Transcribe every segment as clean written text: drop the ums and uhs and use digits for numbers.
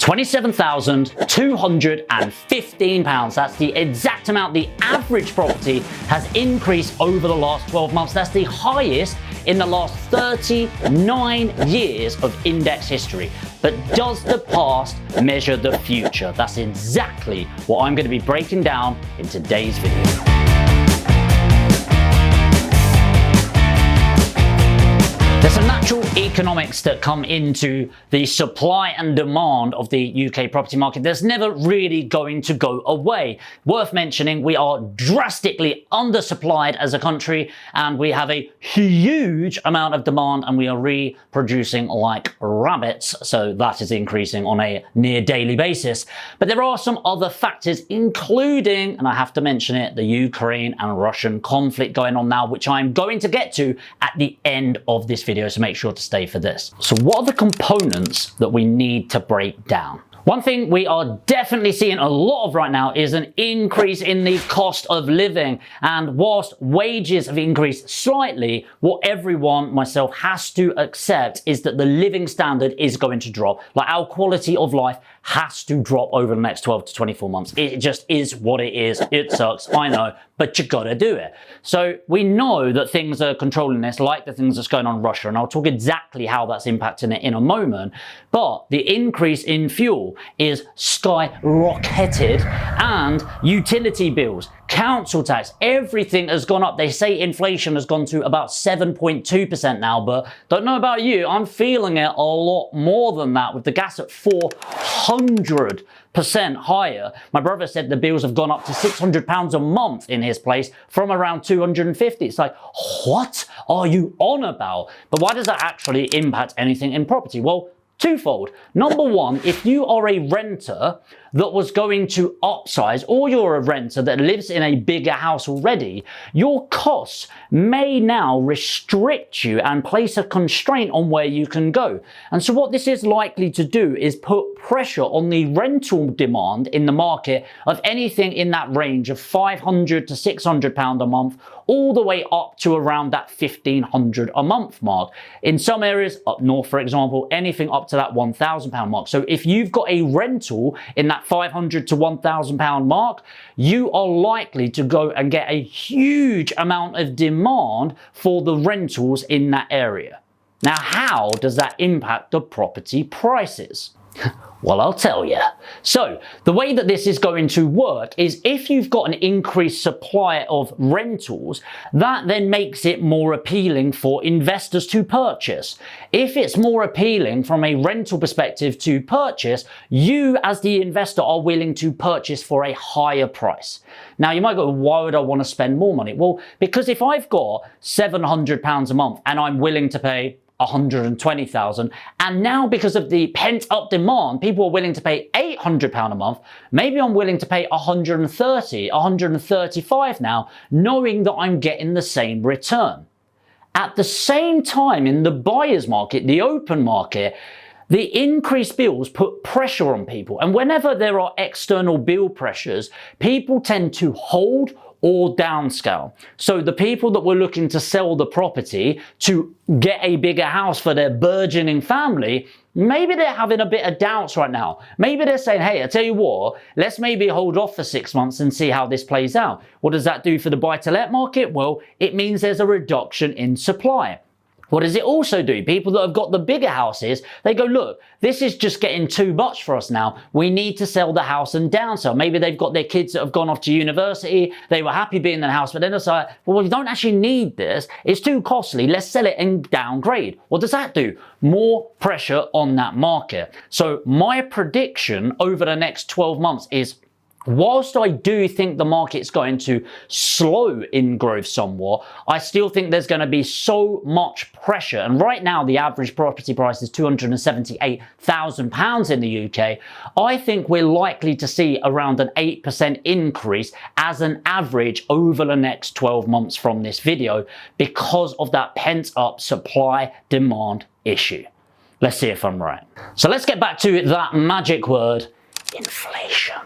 £27,215. That's the exact amount the average property has increased over the last 12 months. That's the highest in the last 39 years of index history. But does the past measure the future? That's exactly what I'm going to be breaking down in today's video. There's some natural economics that come into the supply and demand of the UK property market that's never really going to go away. Worth mentioning, we are drastically undersupplied as a country and we have a huge amount of demand and we are reproducing like rabbits. So that is increasing on a near daily basis. But there are some other factors, including, and I have to mention it, the Ukraine and Russian conflict going on now, which I'm going to get to at the end of this video. So make sure to stay for this. So what are the components that we need to break down? One thing we are definitely seeing a lot of right now is an increase in the cost of living. And whilst wages have increased slightly, what everyone, myself, has to accept is that the living standard is going to drop. Like our quality of life has to drop over the next 12 to 24 months. It just is what it is. It sucks, I know, but you gotta do it. So we know that things are controlling this, like the things that's going on in Russia, and I'll talk exactly how that's impacting it in a moment. But the increase in fuel is skyrocketed, and utility bills, council tax, everything has gone up. They say inflation has gone to about 7.2% now, but don't know about you, I'm feeling it a lot more than that with the gas at 400% higher. My brother said the bills have gone up to £600 a month in his place from around 250. It's like, what are you on about? But why does that actually impact anything in property? Well, twofold. Number one, if you are a renter that was going to upsize, or you're a renter that lives in a bigger house already, your costs may now restrict you and place a constraint on where you can go. And so what this is likely to do is put pressure on the rental demand in the market of anything in that range of £500 to £600 a month, all the way up to around that £1,500 a month mark. In some areas, up north, for example, anything up to that £1,000 mark. So if you've got a rental in that £500 to £1,000 mark, you are likely to go and get a huge amount of demand for the rentals in that area. Now, how does that impact the property prices? Well, I'll tell you. So the way that this is going to work is if you've got an increased supply of rentals, that then makes it more appealing for investors to purchase. If it's more appealing from a rental perspective to purchase, you as the investor are willing to purchase for a higher price. Now you might go, why would I want to spend more money? Well, because if I've got £700 a month and I'm willing to pay 120,000, and now because of the pent up demand, people are willing to pay £800 a month, maybe I'm willing to pay 130, 135 now, knowing that I'm getting the same return. At the same time, in the buyer's market, the open market, the increased bills put pressure on people. And whenever there are external bill pressures, people tend to hold or downscale. So the people that were looking to sell the property to get a bigger house for their burgeoning family, maybe they're having a bit of doubts right now. Maybe they're saying, hey, I tell you what, let's maybe hold off for 6 months and see how this plays out. What does that do for the buy-to-let market? Well, it means there's a reduction in supply. What does it also do? People that have got the bigger houses, they go, look, this is just getting too much for us now. We need to sell the house and downsell. Maybe they've got their kids that have gone off to university. They were happy being in the house, but then it's like, well, we don't actually need this. It's too costly. Let's sell it and downgrade. What does that do? More pressure on that market. So my prediction over the next 12 months is, whilst I do think the market's going to slow in growth somewhat, I still think there's going to be so much pressure. And right now, the average property price is £278,000 in the UK. I think we're likely to see around an 8% increase as an average over the next 12 months from this video because of that pent-up supply-demand issue. Let's see if I'm right. So let's get back to that magic word, inflation.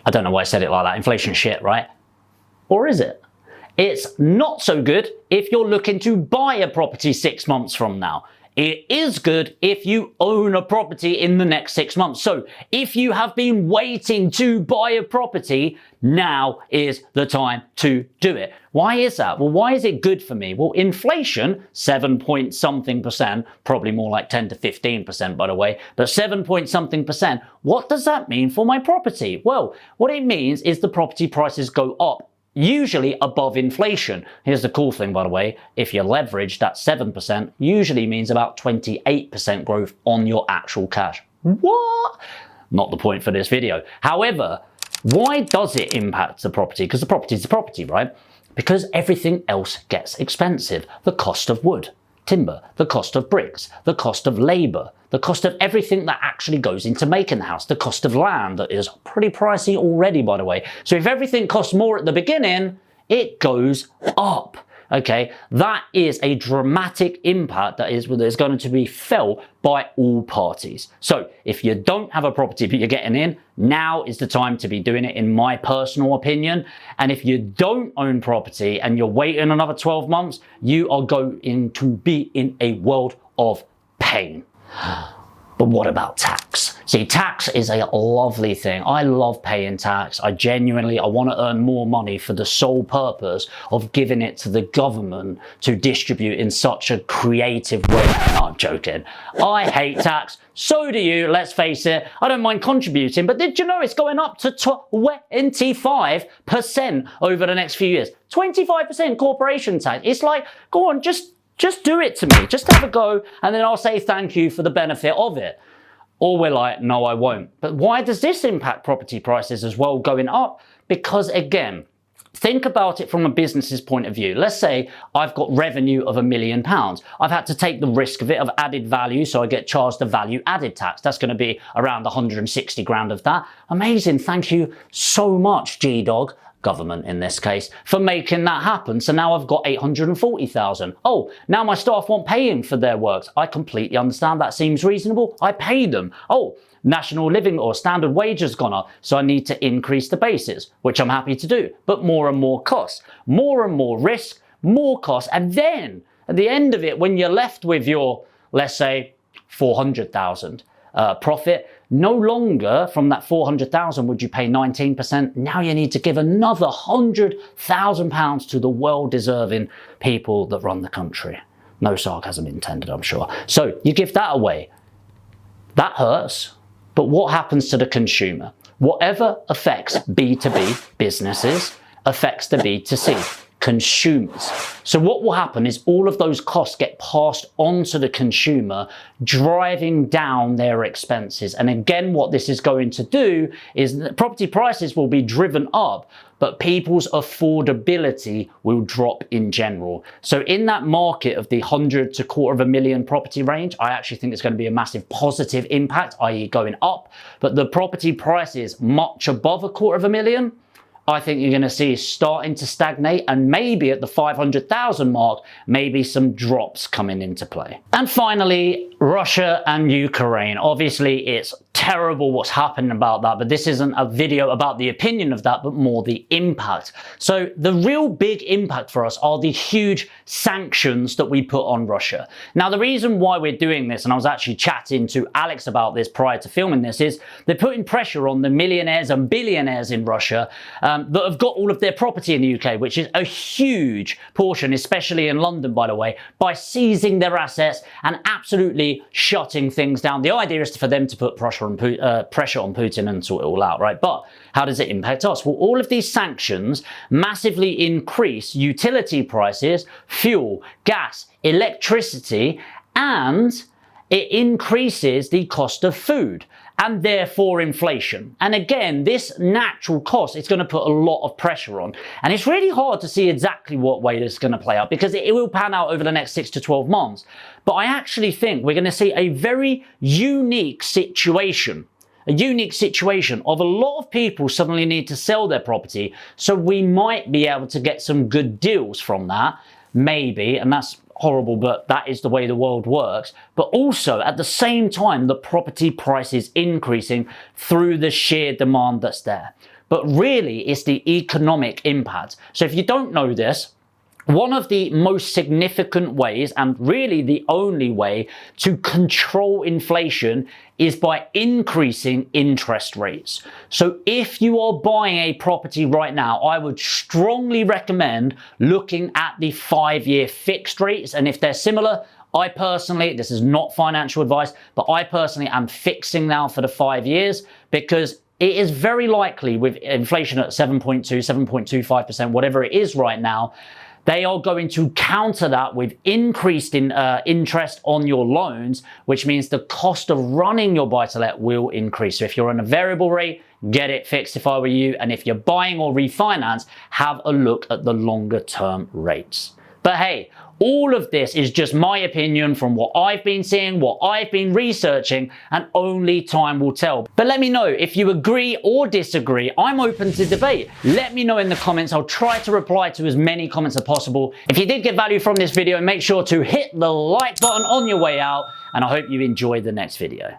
I don't know why I said it like that. Inflation shit, right? Or is it? It's not so good if you're looking to buy a property 6 months from now. it is good if you own a property in the next 6 months. So if you have been waiting to buy a property, now is the time to do it. Why is that? Well, why is it good for me? Well, inflation, 7 point something percent, probably more like 10 to 15% by the way, but 7 point something percent, what does that mean for my property? Well, what it means is the property prices go up, usually above inflation. Here's the cool thing, by the way, if you're leveraged at 7%, usually means about 28% growth on your actual cash. What? Not the point for this video. However, why does it impact the property? Because the property is the property, right? Because everything else gets expensive. The cost of wood, timber, the cost of bricks, the cost of labor, the cost of everything that actually goes into making the house, the cost of land that is pretty pricey already, by the way. So if everything costs more at the beginning, it goes up. Okay, that is a dramatic impact that is going to be felt by all parties. So if you don't have a property but you're getting in, now is the time to be doing it, in my personal opinion. And if you don't own property and you're waiting another 12 months, you are going to be in a world of pain. But what about tax? See, tax is a lovely thing. I love paying tax. I want to earn more money for the sole purpose of giving it to the government to distribute in such a creative way. No, I'm joking. I hate tax. So do you, let's face it. I don't mind contributing, but did you know it's going up to 25% over the next few years? 25% corporation tax. It's like, go on, just do it to me. Just have a go, and then I'll say thank you for the benefit of it. Or we're like, no, I won't. But why does this impact property prices as well going up? Because again, think about it from a business's point of view. Let's say I've got revenue of £1 million. I've had to take the risk of it, of added value, so I get charged the value added tax. That's going to be around 160 grand of that. Amazing. Thank you so much, G-Dog. Government in this case, for making that happen. So now I've got 840,000. Oh, now my staff want paying for their works. I completely understand. That seems reasonable. I pay them. Oh, national living or standard wage has gone up, so I need to increase the bases, which I'm happy to do. But more and more costs, more and more risk, more costs. And then at the end of it, when you're left with your, let's say, 400,000 profit, no longer from that 400,000 would you pay 19%. Now you need to give another £100,000 to the well-deserving people that run the country. No sarcasm intended, I'm sure. So you give that away. That hurts. But what happens to the consumer? Whatever affects B2B businesses affects the B2C consumers. So what will happen is all of those costs get passed on to the consumer, driving down their expenses. And again, what this is going to do is that property prices will be driven up, but people's affordability will drop in general. So in that market of the 100 to £250,000 property range, I actually think it's going to be a massive positive impact, i.e. going up. But the property prices much above £250,000, I think you're going to see starting to stagnate, and maybe at the 500,000 mark, maybe some drops coming into play. And finally, Russia and Ukraine. Obviously, it's terrible what's happening about that, but this isn't a video about the opinion of that, but more the impact. So the real big impact for us are the huge sanctions that we put on Russia. Now, the reason why we're doing this, and I was actually chatting to Alex about this prior to filming this, is they're putting pressure on the millionaires and billionaires in Russia that have got all of their property in the UK, which is a huge portion, especially in London, by the way, by seizing their assets and absolutely shutting things down. The idea is for them to put pressure on Putin and sort it all out, right? But how does it impact us? Well, all of these sanctions massively increase utility prices, fuel, gas, electricity, and it increases the cost of food and therefore inflation. And again, this natural cost is going to put a lot of pressure on. And it's really hard to see exactly what way this is going to play out, because it will pan out over the next 6 to 12 months. But I actually think we're going to see a very unique situation. A unique situation of a lot of people suddenly need to sell their property. So we might be able to get some good deals from that. Maybe, and that's horrible, but that is the way the world works. But also at the same time, the property price is increasing through the sheer demand that's there. But really, it's the economic impact. So if you don't know this, One of the most significant ways, and really the only way, to control inflation is by increasing interest rates. So if you are buying a property right now, I would strongly recommend looking at the 5-year fixed rates. And if they're similar, I personally, this is not financial advice, but I personally am fixing now for the 5 years, because it is very likely with inflation at 7.2, 7.25%, whatever it is right now, they are going to counter that with increased interest on your loans, which means the cost of running your buy-to-let will increase. So if you're on a variable rate, get it fixed if I were you. And if you're buying or refinance, have a look at the longer term rates. But hey, all of this is just my opinion from what I've been seeing, what I've been researching, and only time will tell. But let me know if you agree or disagree. I'm open to debate. Let me know in the comments. I'll try to reply to as many comments as possible. If you did get value from this video, make sure to hit the like button on your way out, and I hope you enjoyed the next video.